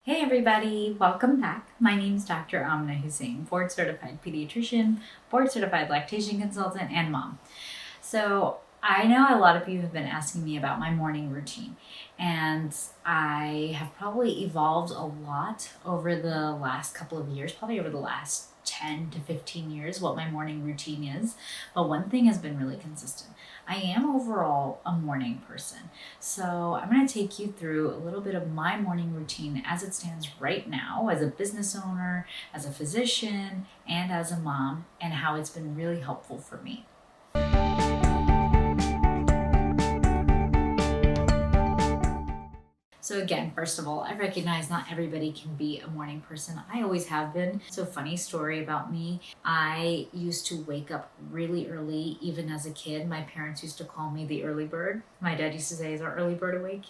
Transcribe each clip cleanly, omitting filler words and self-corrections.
Hey everybody, welcome back. My name is Dr. Amna Husain, board certified pediatrician, board certified lactation consultant, and mom. So I know a lot of you have been asking me about my morning routine, and I have probably evolved a lot over the last couple of years, probably over the last 10 to 15 years, what my morning routine is. But one thing has been really consistent. I am overall a morning person. So I'm going to take you through a little bit of my morning routine as it stands right now as a business owner, as a physician, and as a mom, and how it's been really helpful for me. So again, first of all, I recognize not everybody can be a morning person. I always have been. So funny story about me. I used to wake up really early, even as a kid. My parents used to call me the early bird. My dad used to say, "Is our early bird awake?"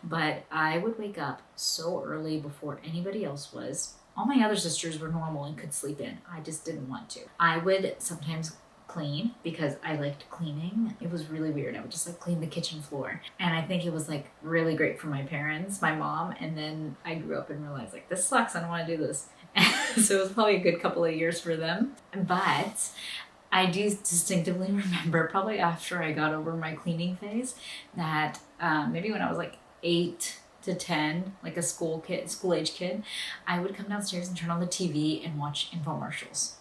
But I would wake up so early before anybody else was. All my other sisters were normal and could sleep in. I just didn't want to. I would sometimes clean because I liked cleaning. It was really weird. I would just clean the kitchen floor. And I think it was really great for my parents, my mom. And then I grew up and realized this sucks. I don't want to do this. So it was probably a good couple of years for them. But I do distinctively remember, probably after I got over my cleaning phase, that maybe when I was 8 to 10, like a school age kid, I would come downstairs and turn on the TV and watch infomercials,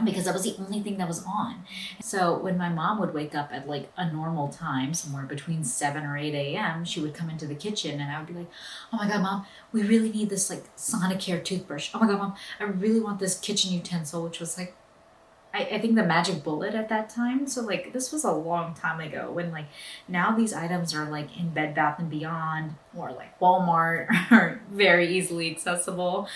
because that was the only thing that was on. So when my mom would wake up at a normal time, somewhere between 7 or 8 a.m., she would come into the kitchen and I would be like, "Oh my God, Mom, we really need this Sonicare toothbrush. Oh my God, Mom, I really want this kitchen utensil," which was I think the magic bullet at that time. So this was a long time ago when now these items are in Bed Bath & Beyond or Walmart are very easily accessible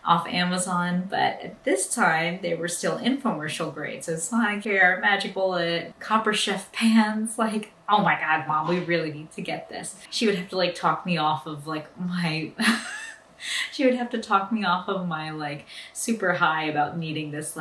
off Amazon. But at this time they were still infomercial grade. So Sonicare, Magic Bullet, Copper Chef pans, oh my God, Mom, we really need to get this. She would have to talk me off of my she would have to talk me off of my super high about needing this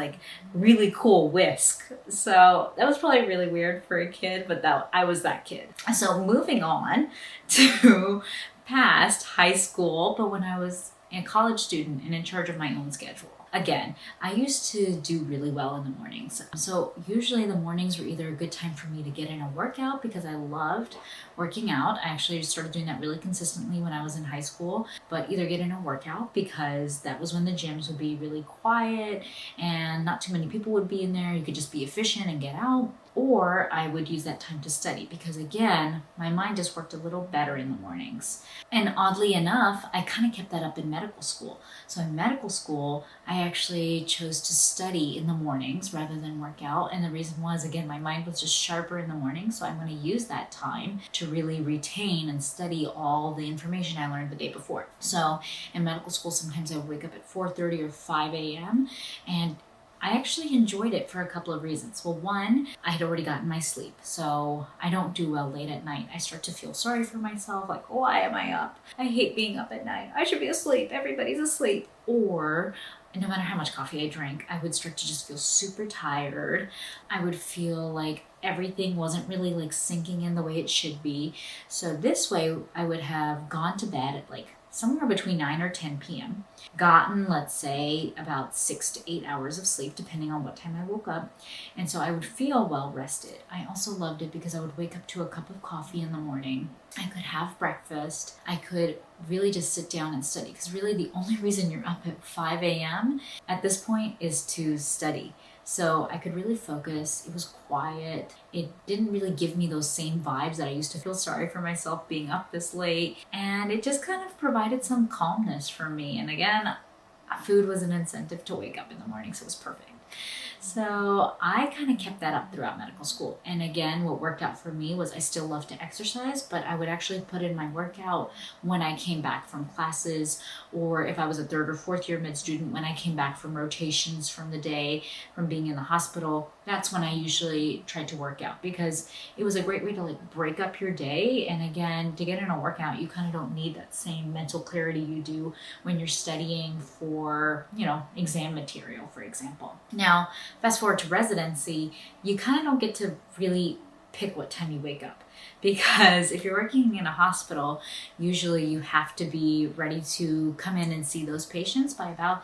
really cool whisk. So that was probably really weird for a kid, but I was that kid. So moving on to past high school, but when I was a college student and in charge of my own schedule. Again, I used to do really well in the mornings. So usually the mornings were either a good time for me to get in a workout because I loved working out. I actually started doing that really consistently when I was in high school, but either get in a workout because that was when the gyms would be really quiet and not too many people would be in there. You could just be efficient and get out. Or I would use that time to study because, again, my mind just worked a little better in the mornings. And oddly enough, I kind of kept that up in medical school. So in medical school, I actually chose to study in the mornings rather than work out. And the reason was, again, my mind was just sharper in the morning. So I'm going to use that time to really retain and study all the information I learned the day before. So in medical school, sometimes I would wake up at 4:30 or 5 a.m. and I actually enjoyed it for a couple of reasons. Well, one, I had already gotten my sleep, so I don't do well late at night. I start to feel sorry for myself, why am I up? I hate being up at night. I should be asleep. Everybody's asleep. Or no matter how much coffee I drank, I would start to just feel super tired. I would feel like everything wasn't really sinking in the way it should be. So this way, I would have gone to bed at somewhere between 9 or 10 p.m., gotten, let's say, about 6 to 8 hours of sleep, depending on what time I woke up. And so I would feel well rested. I also loved it because I would wake up to a cup of coffee in the morning. I could have breakfast. I could really just sit down and study, because really the only reason you're up at 5 a.m. at this point is to study. So I could really focus. It was quiet. It didn't really give me those same vibes that I used to feel sorry for myself being up this late. And it just kind of provided some calmness for me. And again, food was an incentive to wake up in the morning, so it was perfect. So I kind of kept that up throughout medical school. And again, what worked out for me was I still loved to exercise, but I would actually put in my workout when I came back from classes, or if I was a 3rd or 4th year med student, when I came back from rotations from the day, from being in the hospital. That's when I usually tried to work out, because it was a great way to break up your day. And again, to get in a workout, you kind of don't need that same mental clarity you do when you're studying for, exam material, for example. Now, fast forward to residency, you kind of don't get to really pick what time you wake up. Because if you're working in a hospital, usually you have to be ready to come in and see those patients by about,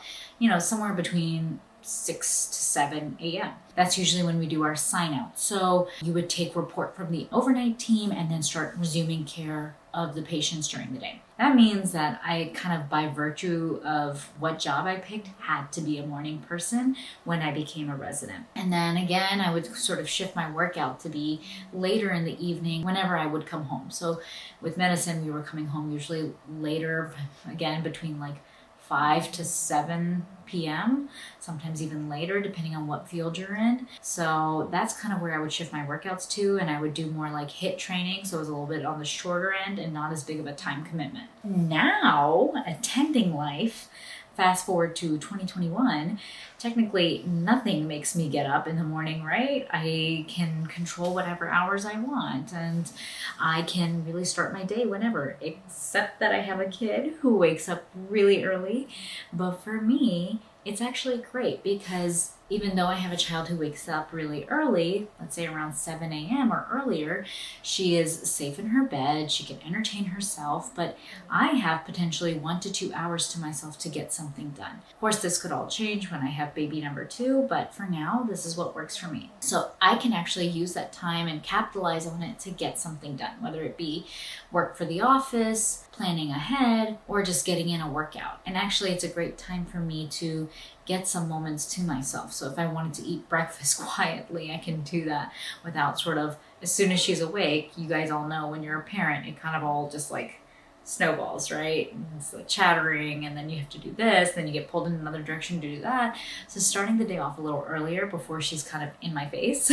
somewhere between 6 to 7 a.m. That's usually when we do our sign out. So you would take report from the overnight team and then start resuming care of the patients during the day. That means that I kind of, by virtue of what job I picked, had to be a morning person when I became a resident. And then again, I would sort of shift my workout to be later in the evening whenever I would come home. So with medicine, we were coming home usually later, again, between like 5 to 7 p.m., sometimes even later, depending on what field you're in. So that's kind of where I would shift my workouts to, and I would do more like HIIT training, so it was a little bit on the shorter end and not as big of a time commitment. Now, attending life, fast forward to 2021, technically nothing makes me get up in the morning, right? I can control whatever hours I want, and I can really start my day whenever, except that I have a kid who wakes up really early. But for me, it's actually great because even though I have a child who wakes up really early, let's say around 7 a.m. or earlier, she is safe in her bed, she can entertain herself, but I have potentially 1 to 2 hours to myself to get something done. Of course, this could all change when I have baby number 2, but for now, this is what works for me. So I can actually use that time and capitalize on it to get something done, whether it be work for the office, planning ahead, or just getting in a workout. And actually, it's a great time for me to get some moments to myself. So if I wanted to eat breakfast quietly, I can do that without sort of, as soon as she's awake, you guys all know when you're a parent, it kind of all just like snowballs, right? And it's like chattering, and then you have to do this, then you get pulled in another direction to do that. So starting the day off a little earlier before she's kind of in my face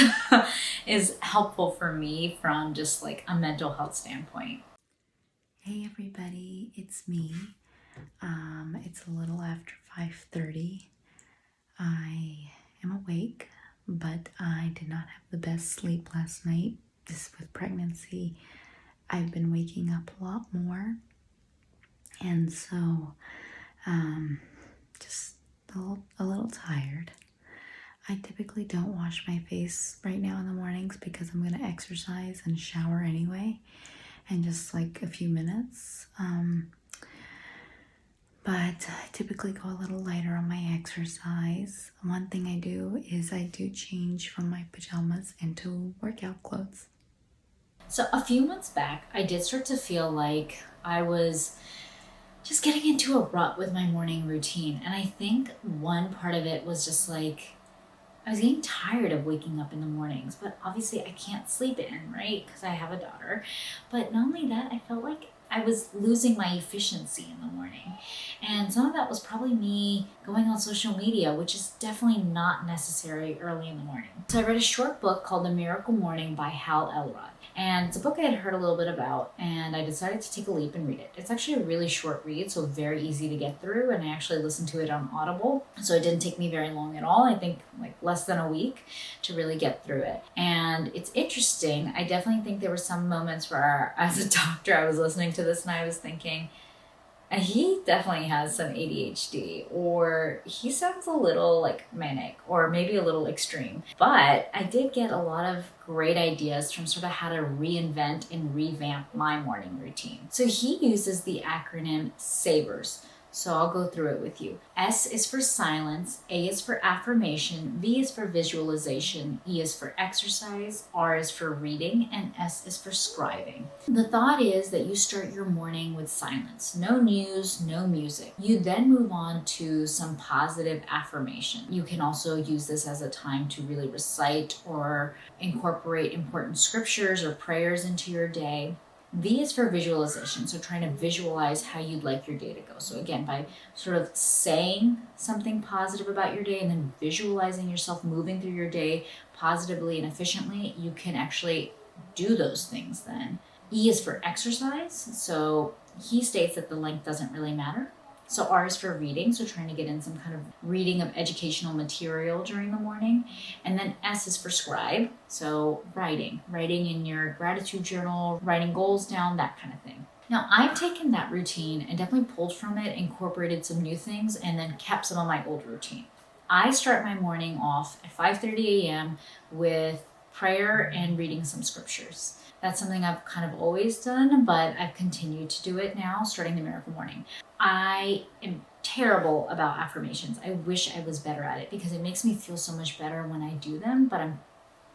is helpful for me from just like a mental health standpoint. Hey everybody, it's me. It's a little after 5:30. I am awake, but I did not have the best sleep last night. This with pregnancy, I've been waking up a lot more, and so just a little tired. I typically don't wash my face right now in the mornings because I'm going to exercise and shower anyway in just like a few minutes. But I typically go a little lighter on my exercise. One thing I do is I do change from my pajamas into workout clothes. So a few months back, I did start to feel like I was just getting into a rut with my morning routine. And I think one part of it was just like, I was getting tired of waking up in the mornings, but obviously I can't sleep in, right? Because I have a daughter. But not only that, I felt like I was losing my efficiency in the morning. And some of that was probably me going on social media, which is definitely not necessary early in the morning. So I read a short book called The Miracle Morning by Hal Elrod. And it's a book I had heard a little bit about, and I decided to take a leap and read it. It's actually a really short read, so very easy to get through, and I actually listened to it on Audible, so it didn't take me very long at all. I think like less than a week to really get through it. And it's interesting. I definitely think there were some moments where, as a doctor, I was listening to this and I was thinking, he definitely has some ADHD, or he sounds a little like manic, or maybe a little extreme. But I did get a lot of great ideas from sort of how to reinvent and revamp my morning routine. So he uses the acronym SAVERS. So I'll go through it with you. S is for silence, A is for affirmation, V is for visualization, E is for exercise, R is for reading, and S is for scribing. The thought is that you start your morning with silence. No news, no music. You then move on to some positive affirmation. You can also use this as a time to really recite or incorporate important scriptures or prayers into your day. V is for visualization, so trying to visualize how you'd like your day to go. So again, by sort of saying something positive about your day and then visualizing yourself moving through your day positively and efficiently, you can actually do those things then. E is for exercise, so he states that the length doesn't really matter. So R is for reading, so trying to get in some kind of reading of educational material during the morning. And then S is for scribe, so writing in your gratitude journal, writing goals down, that kind of thing. Now, I've taken that routine and definitely pulled from it, incorporated some new things, and then kept some of my old routine. I start my morning off at 5:30 a.m. with prayer and reading some scriptures. That's something I've kind of always done, but I've continued to do it now, starting the Miracle Morning. I am terrible about affirmations. I wish I was better at it because it makes me feel so much better when I do them, but I'm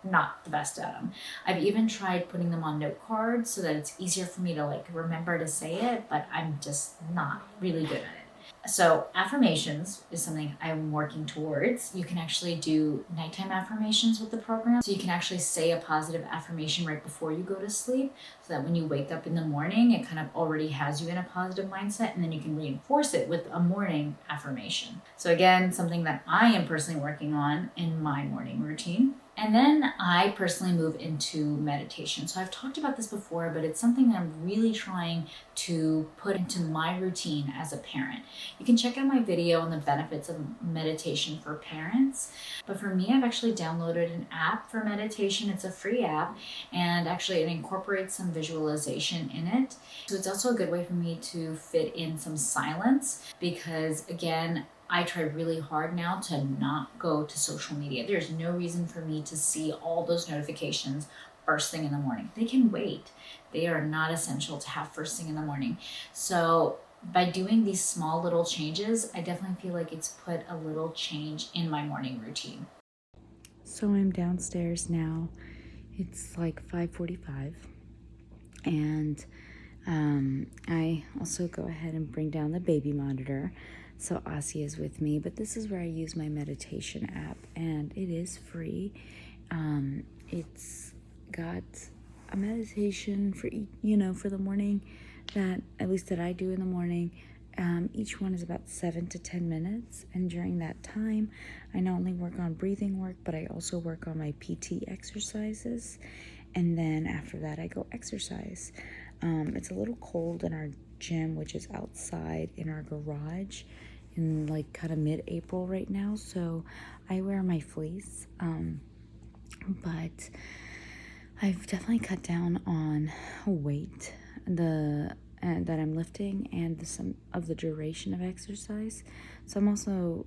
not the best at them. I've even tried putting them on note cards so that it's easier for me to like remember to say it, but I'm just not really good at it. So affirmations is something I'm working towards. You can actually do nighttime affirmations with the program. So you can actually say a positive affirmation right before you go to sleep so that when you wake up in the morning, it kind of already has you in a positive mindset, and then you can reinforce it with a morning affirmation. So again, something that I am personally working on in my morning routine. And then I personally move into meditation. So I've talked about this before, but it's something that I'm really trying to put into my routine as a parent. You can check out my video on the benefits of meditation for parents. But for me, I've actually downloaded an app for meditation. It's a free app, and actually it incorporates some visualization in it. So it's also a good way for me to fit in some silence because, again, I try really hard now to not go to social media. There's no reason for me to see all those notifications first thing in the morning. They can wait. They are not essential to have first thing in the morning. So by doing these small little changes, I definitely feel like it's put a little change in my morning routine. So I'm downstairs now. It's like 5:45, and I also go ahead and bring down the baby monitor. So Aussie is with me, but this is where I use my meditation app, and it is free. It's got a meditation for for the morning, that at least that I do in the morning. Each one is about 7 to 10 minutes, and during that time, I not only work on breathing work, but I also work on my PT exercises, and then after that, I go exercise. It's a little cold in our gym, which is outside in our garage in like kind of mid-April right now, so I wear my fleece. But I've definitely cut down on weight that I'm lifting, and some of the duration of exercise. So I'm also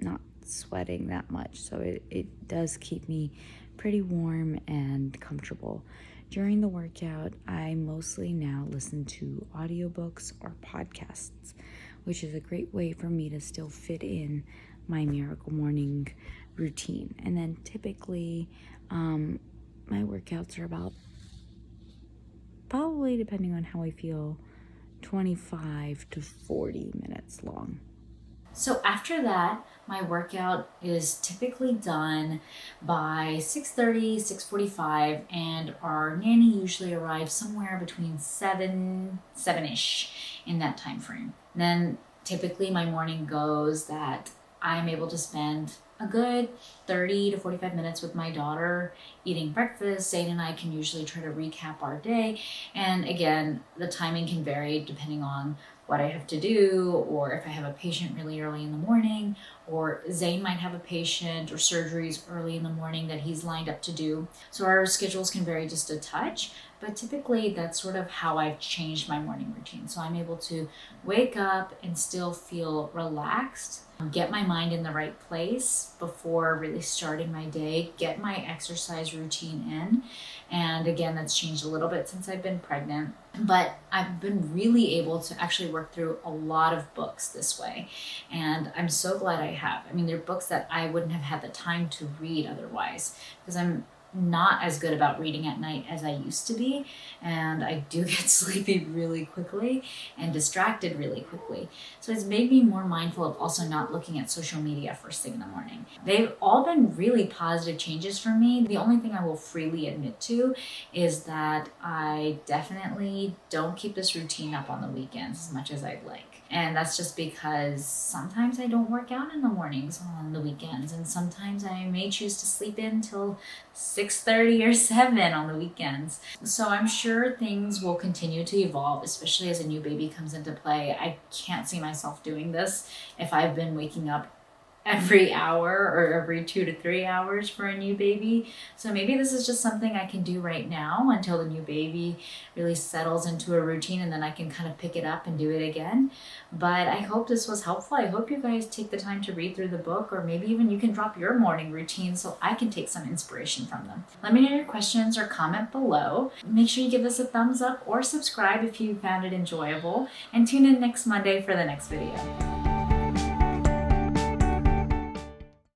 not sweating that much, so it does keep me pretty warm and comfortable. During the workout, I mostly now listen to audiobooks or podcasts, which is a great way for me to still fit in my Miracle Morning routine. And then typically, my workouts are about, probably depending on how I feel, 25 to 40 minutes long. So after that, my workout is typically done by 6:30, 6:45, and our nanny usually arrives somewhere between 7-ish in that time frame. Then typically my morning goes that I'm able to spend a good 30 to 45 minutes with my daughter eating breakfast. Zane and I can usually try to recap our day. And again, the timing can vary depending on what I have to do, or if I have a patient really early in the morning, or Zane might have a patient or surgeries early in the morning that he's lined up to do. So our schedules can vary just a touch, but typically that's sort of how I've changed my morning routine. So I'm able to wake up and still feel relaxed, get my mind in the right place before really starting my day, get my exercise routine in. And again, that's changed a little bit since I've been pregnant, but I've been really able to actually work through a lot of books this way. And I'm so glad I have. I mean, they're books that I wouldn't have had the time to read otherwise, because I'm not as good about reading at night as I used to be, and I do get sleepy really quickly and distracted really quickly. So it's made me more mindful of also not looking at social media first thing in the morning. They've all been really positive changes for me. The only thing I will freely admit to is that I definitely don't keep this routine up on the weekends as much as I'd like. And that's just because sometimes I don't work out in the mornings on the weekends, and sometimes I may choose to sleep in till 6:30 or 7 on the weekends. So I'm sure things will continue to evolve, especially as a new baby comes into play. I can't see myself doing this if I've been waking up every hour or every 2 to 3 hours for a new baby. So maybe this is just something I can do right now until the new baby really settles into a routine, and then I can kind of pick it up and do it again. But I hope this was helpful. I hope you guys take the time to read through the book, or maybe even you can drop your morning routine so I can take some inspiration from them. Let me know your questions or comment below. Make sure you give us a thumbs up or subscribe if you found it enjoyable, and tune in next Monday for the next video.